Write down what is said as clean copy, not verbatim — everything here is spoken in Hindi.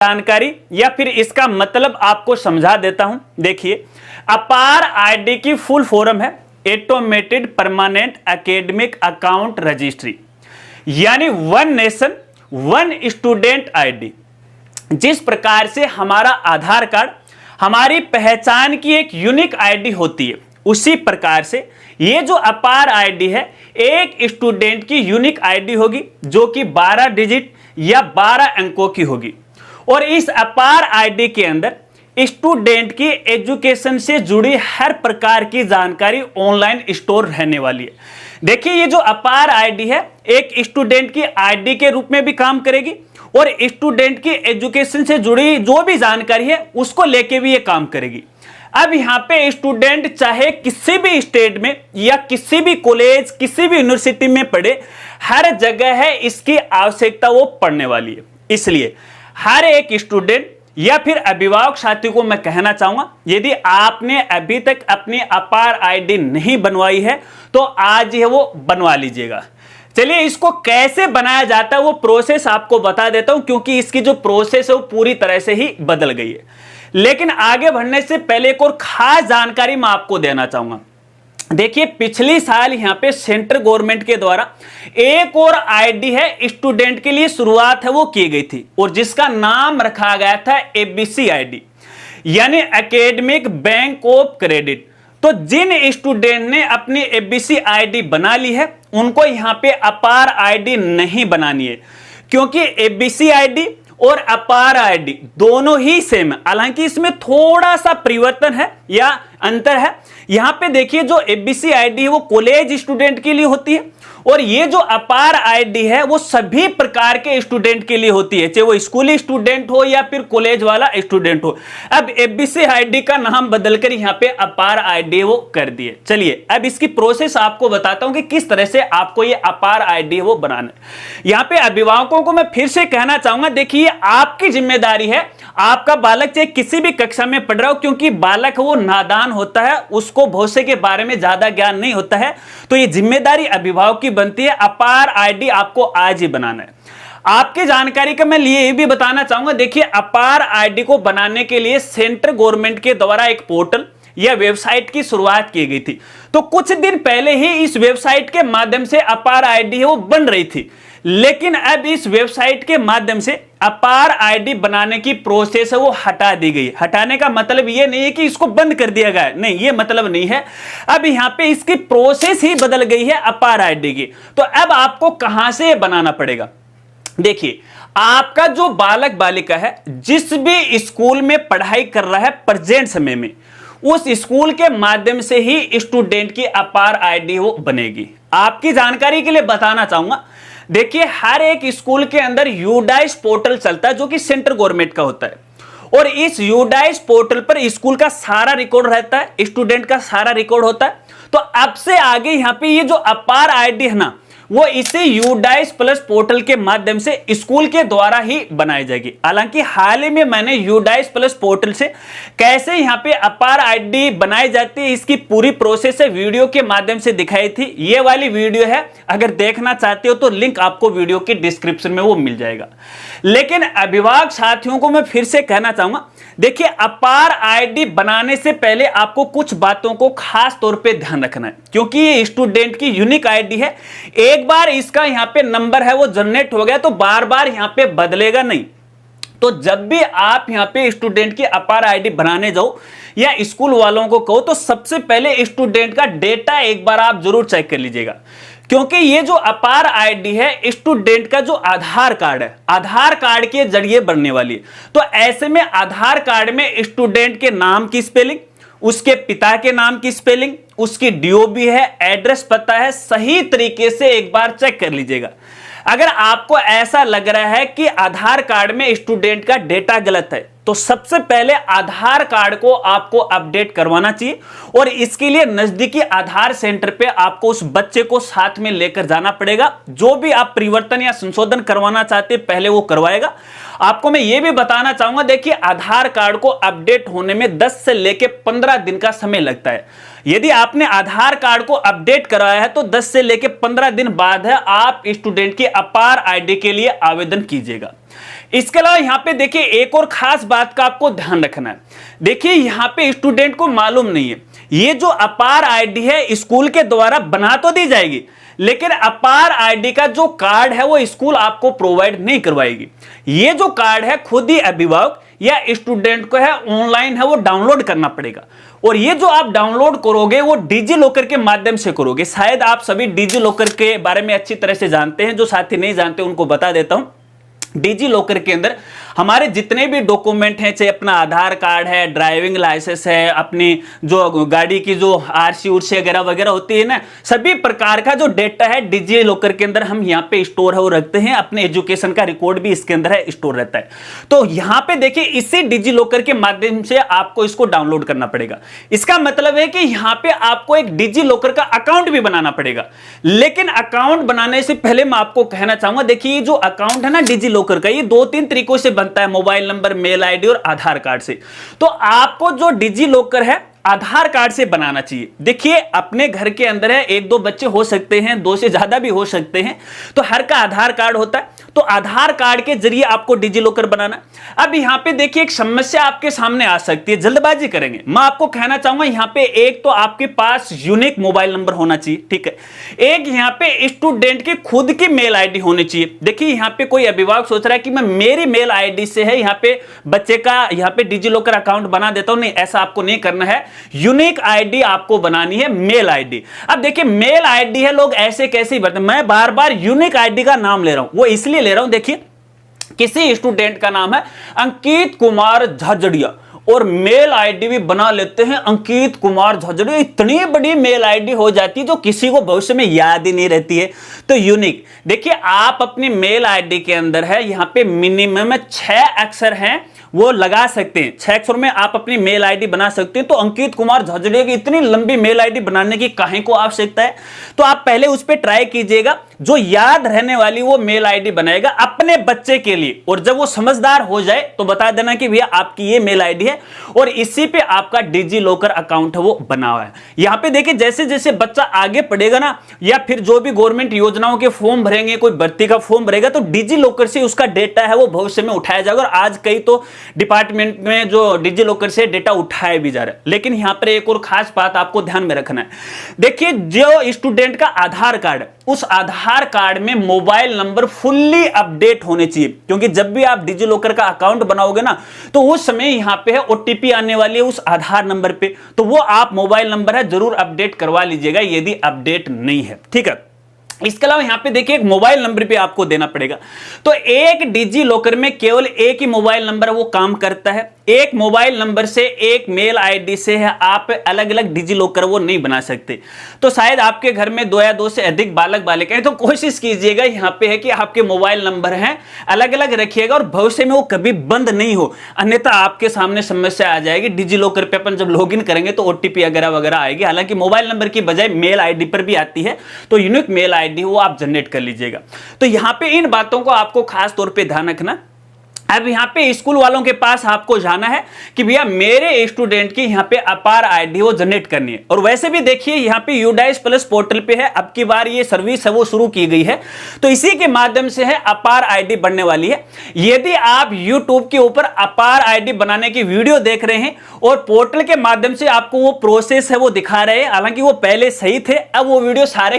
जानकारी या फिर इसका मतलब आपको समझा देता हूं। देखिए, अपार आईडी की फुल फॉर्म है automated permanent academic account registry, यानी one nation one student ID. जिस प्रकार से हमारा आधार कार्ड हमारी पहचान की एक यूनिक आईडी होती है, उसी प्रकार से ये जो अपार आईडी है एक स्टूडेंट की यूनिक आईडी होगी, जो कि 12 डिजिट या 12 अंकों की होगी। और इस अपार आईडी के अंदर स्टूडेंट की एजुकेशन से जुड़ी हर प्रकार की जानकारी ऑनलाइन स्टोर रहने वाली है। देखिए, ये जो अपार आईडी है एक स्टूडेंट की आईडी के रूप में भी काम करेगी और स्टूडेंट की एजुकेशन से जुड़ी जो भी जानकारी है उसको लेके भी ये काम करेगी। अब यहाँ पे स्टूडेंट चाहे किसी भी स्टेट में या किसी भी कॉलेज किसी भी यूनिवर्सिटी में पढ़े, हर जगह है इसकी आवश्यकता वो पढ़ने वाली है। इसलिए हर एक स्टूडेंट या फिर अभिभावक साथी को मैं कहना चाहूंगा, यदि आपने अभी तक अपनी अपार आईडी नहीं बनवाई है तो आज है वो बनवा लीजिएगा। चलिए, इसको कैसे बनाया जाता है वो प्रोसेस आपको बता देता हूं, क्योंकि इसकी जो प्रोसेस है वो पूरी तरह से ही बदल गई है। लेकिन आगे बढ़ने से पहले एक और खास जानकारी मैं आपको देना चाहूंगा। देखिए, पिछली साल यहां पे सेंट्रल गवर्नमेंट के द्वारा एक और आईडी है स्टूडेंट के लिए शुरुआत है वो की गई थी, और जिसका नाम रखा गया था एबीसी आईडी, यानी एकेडमिक बैंक ऑफ क्रेडिट। तो जिन स्टूडेंट ने अपनी एबीसी आईडी बना ली है उनको यहां पे अपार आईडी नहीं बनानी है, क्योंकि एबीसी आईडी और अपार आईडी दोनों ही सेम है। हालांकि इसमें थोड़ा सा परिवर्तन है या अंतर है। यहां पे देखिए, जो एबीसी आईडी है वो कॉलेज स्टूडेंट के लिए होती है, और ये जो अपार आईडी है वो सभी प्रकार के स्टूडेंट के लिए होती है, चाहे वो स्कूली स्टूडेंट हो या फिर कॉलेज वाला स्टूडेंट हो। अब एबीसी आईडी का नाम बदलकर यहाँ पे अपार आईडी वो कर दिए। चलिए, अब इसकी प्रोसेस आपको बताता हूं कि किस तरह से आपको ये अपार आईडी वो बनाना है। यहाँ पे अभिभावकों को मैं फिर से कहना चाहूंगा, देखिए आपकी जिम्मेदारी है, आपका बालक चाहे किसी भी कक्षा में पढ़ रहा हो, क्योंकि बालक वो नादान होता है, उसको भविष्य के बारे में ज्यादा ज्ञान नहीं होता है, तो ये जिम्मेदारी अभिभावक की बनती है। अपार आईडी आपको आज ही बनाना है। आपकी जानकारी का मैं लिए ये भी बताना चाहूंगा, देखिए अपार आईडी को बनाने के लिए सेंट्रल गवर्नमेंट के द्वारा एक पोर्टल या वेबसाइट की शुरुआत की गई थी। तो कुछ दिन पहले ही इस वेबसाइट के माध्यम से अपार आईडी है वो बन रही थी, लेकिन अब इस वेबसाइट के माध्यम से अपार आईडी बनाने की प्रोसेस है वो हटा दी गई। हटाने का मतलब ये नहीं है कि इसको बंद कर दिया गया है, नहीं, ये मतलब नहीं है। अब यहाँ पे इसकी प्रोसेस ही बदल गई है अपार आईडी की। तो अब आपको कहां से बनाना पड़ेगा? देखिए, आपका जो बालक बालिका है जिस भी स्कूल में पढ़ाई कर रहा है प्रेजेंट समय में, उस स्कूल के माध्यम से ही स्टूडेंट की अपार आईडी वो बनेगी। आपकी जानकारी के लिए बताना चाहूंगा, देखिए हर एक स्कूल के अंदर यूडाइस पोर्टल चलता है, जो कि सेंट्रल गवर्नमेंट का होता है, और इस यूडाइस पोर्टल पर स्कूल का सारा रिकॉर्ड रहता है, स्टूडेंट का सारा रिकॉर्ड होता है। तो अब से आगे यहाँ पे ये जो अपार आईडी है ना, वो इसी यूडाइस प्लस पोर्टल के माध्यम से स्कूल के द्वारा ही बनाई जाएगी। हालांकि हाल ही में मैंने यूडाइस प्लस पोर्टल से कैसे यहाँ पे अपार आईडी बनाई जाती है इसकी पूरी प्रोसेस है वीडियो के माध्यम से दिखाई थी। ये वाली वीडियो है, अगर देखना चाहते हो तो लिंक आपको वीडियो के डिस्क्रिप्शन में वो मिल जाएगा। लेकिन अभिभावक साथियों को मैं फिर से कहना चाहूंगा, देखिए अपार आईडी बनाने से पहले आपको कुछ बातों को खास तौर पे ध्यान रखना है, क्योंकि ये स्टूडेंट की यूनिक आईडी है। एक बार इसका यहाँ पे नंबर है वो जनरेट हो गया तो बार बार यहाँ पे बदलेगा नहीं। तो जब भी आप यहाँ पे स्टूडेंट की अपार आईडी बनाने जाओ या स्कूल वालों को कहो, तो सबसे पहले स्टूडेंट का डेटा एक बार आप जरूर चेक कर लीजिएगा, क्योंकि ये जो अपार आईडी है स्टूडेंट का जो आधार कार्ड है, आधार कार्ड के जरिए बनने वाली है। तो ऐसे में आधार कार्ड में स्टूडेंट के नाम की स्पेलिंग, उसके पिता के नाम की स्पेलिंग, उसकी डीओबी है, एड्रेस पता है, सही तरीके से एक बार चेक कर लीजिएगा। अगर आपको ऐसा लग रहा है कि आधार कार्ड में स्टूडेंट का डेटा गलत है, तो सबसे पहले आधार कार्ड को आपको अपडेट करवाना चाहिए, और इसके लिए नजदीकी आधार सेंटर पे आपको उस बच्चे को साथ में लेकर जाना पड़ेगा। जो भी आप परिवर्तन या संशोधन करवाना चाहते हैं पहले वो करवाएगा। आपको मैं ये भी बताना चाहूंगा, देखिए आधार कार्ड को अपडेट होने में 10 से लेकर 15 दिन का समय लगता है। यदि आपने आधार कार्ड को अपडेट कराया है तो 10 से लेकर 15 दिन बाद है आप स्टूडेंट की अपार आईडी के लिए आवेदन कीजिएगा। इसके अलावा यहां पे देखिए एक और खास बात का आपको ध्यान रखना है। देखिए यहां पे स्टूडेंट को मालूम नहीं है, ये जो अपार आईडी है स्कूल के द्वारा बना तो दी जाएगी, लेकिन अपार आईडी का जो कार्ड है वो स्कूल आपको प्रोवाइड नहीं करवाएगी। ये जो कार्ड है खुद ही अभिभावक या स्टूडेंट को है ऑनलाइन है वो डाउनलोड करना पड़ेगा। और ये जो आप डाउनलोड करोगे वो डिजी लॉकर के माध्यम से करोगे। शायद आप सभी डिजी लॉकर के बारे में अच्छी तरह से जानते हैं, जो साथी नहीं जानते उनको बता देता हूं। डिजी लॉकर के अंदर हमारे जितने भी डॉक्यूमेंट हैं, चाहे अपना आधार कार्ड है, ड्राइविंग लाइसेंस है, अपनी जो गाड़ी की जो आरसी उर्सी वगैरह वगैरह होती है ना, सभी प्रकार का जो डेटा है डिजी लॉकर के अंदर हम यहाँ पे स्टोर है वो रखते हैं। अपने एजुकेशन का रिकॉर्ड भी इसके अंदर है स्टोर रहता है। तो यहाँ पे देखिए इसी डिजी लॉकर के माध्यम से आपको इसको डाउनलोड करना पड़ेगा। इसका मतलब है कि यहाँ पे आपको एक डिजी लॉकर का अकाउंट भी बनाना पड़ेगा। लेकिन अकाउंट बनाने से पहले मैं आपको कहना चाहूंगा, देखिए जो अकाउंट है ना डिजी लॉकर का, ये 2-3 तरीकों से बनता है, मोबाइल नंबर, मेल आईडी और आधार कार्ड से। तो आपको जो डिजी लॉकर है आधार कार्ड से बनाना चाहिए। देखिए अपने घर के अंदर है 1-2 बच्चे हो सकते हैं, 2 से ज्यादा भी हो सकते हैं, तो हर का आधार कार्ड होता है। तो आधार कार्ड के जरिए आपको डिजी लॉकर बनाना। अब यहां पे देखिए एक समस्या आपके सामने आ सकती है, जल्दबाजी करेंगे। मैं आपको कहना चाहूंगा यहां पे एक तो आपके पास यूनिक मोबाइल नंबर होना चाहिए, ठीक है। एक यहां पे स्टूडेंट की खुद की मेल आईडी होनी चाहिए। देखिए यहां पे कोई अभिभावक सोच रहा है कि मैं मेरी मेल आईडी से है यहां पे बच्चे का यहां पे डिजी लॉकर अकाउंट बना देता हूं। नहीं, ऐसा आपको नहीं करना है। यूनिक आईडी आपको बनानी है, मेल आईडी। अब देखिए मेल आईडी है, लोग ऐसे कैसे ही बताते, मैं बार बार यूनिक आईडी का नाम ले रहा हूं, वो इसलिए ले रहा हूं। देखिए किसी स्टूडेंट का नाम है अंकित कुमार झाझड़िया और मेल आईडी भी बना लेते हैं अंकित कुमार झाझड़िया। इतनी बड़ी मेल आईडी हो जाती है जो किसी को भविष्य में याद ही नहीं रहती है। तो यूनिक, देखिए आप अपनी मेल आईडी के अंदर है यहां पे मिनिमम 6 अक्षर हैं वो लगा सकते हैं। 6 अक्षर में आप अपनी मेल आईडी बना सकते हैं। तो अंकित कुमार झाझड़िया की इतनी लंबी मेल आईडी बनाने की काहे को आवश्यकता है? तो आप पहले उस पर ट्राई कीजिएगा, जो याद रहने वाली वो मेल आईडी बनाएगा अपने बच्चे के लिए। और जब वो समझदार हो जाए तो बता देना कि भैया आपकी ये मेल आईडी है और इसी पे आपका डिजी लॉकर अकाउंट है वो बना हुआ है। यहां पे देखिए जैसे जैसे बच्चा आगे पढ़ेगा ना, या फिर जो भी गवर्नमेंट योजनाओं के फॉर्म भरेंगे, कोई भर्ती का फॉर्म भरेगा, तो डिजी लॉकर से उसका डेटा है वो भविष्य में उठाया जाएगा। और आज कई तो डिपार्टमेंट में जो डिजी लॉकर से डेटा उठाया भी जा रहा है। लेकिन यहां पर एक और खास बात आपको ध्यान में रखना है। देखिए जो स्टूडेंट का आधार कार्ड, उस आधार कार्ड में मोबाइल नंबर फुल्ली अपडेट होने चाहिए, क्योंकि जब भी आप डिजी लॉकर का अकाउंट बनाओगे ना तो उस समय यहां पे है ओटीपी आने वाली है उस आधार नंबर पे, तो वो आप मोबाइल नंबर है जरूर अपडेट करवा लीजिएगा यदि अपडेट नहीं है, ठीक है। इसके अलावा यहां पे देखिए एक मोबाइल नंबर पे आपको देना पड़ेगा। तो एक डिजी लॉकर में केवल एक ही मोबाइल नंबर वो काम करता है। एक मोबाइल नंबर से, एक मेल आईडी से है आप अलग अलग डिजी लॉकर वो नहीं बना सकते। तो शायद आपके घर में 2 या 2 से अधिक बालक बालिका हैं, तो कोशिश कीजिएगा यहां पे है कि आपके मोबाइल नंबर हैं अलग अलग रखिएगा और भविष्य में वो कभी बंद नहीं हो, अन्यथा आपके सामने समस्या आ जाएगी। डिजी लॉकर पे अपन जब लॉगिन करेंगे तो ओटीपी वगैरह वगैरह आएगी। हालांकि मोबाइल नंबर की बजाय मेल आईडी पर भी आती है, तो यूनिक मेल आईडी वो आप जनरेट कर लीजिएगा। तो यहां पे इन बातों को आपको खास तौर पे ध्यान रखना। अब यहां पे स्कूल वालों के पास आपको जाना है कि भैया मेरे स्टूडेंट की यहां पे अपार आईडी वो जनरेट करनी है। और वैसे भी देखिए यहां पे यूडाइस प्लस पोर्टल पे है, अब की बार ये सर्विस है वो शुरू की गई है, तो इसी के माध्यम से है अपार आईडी बनने वाली है। यदि आप यूट्यूब के ऊपर अपार आईडी बनाने की वीडियो देख रहे हैं और पोर्टल के माध्यम से आपको वो प्रोसेस है वो दिखा रहे हैं, हालांकि वो पहले सही थे, अब वो वीडियो सारे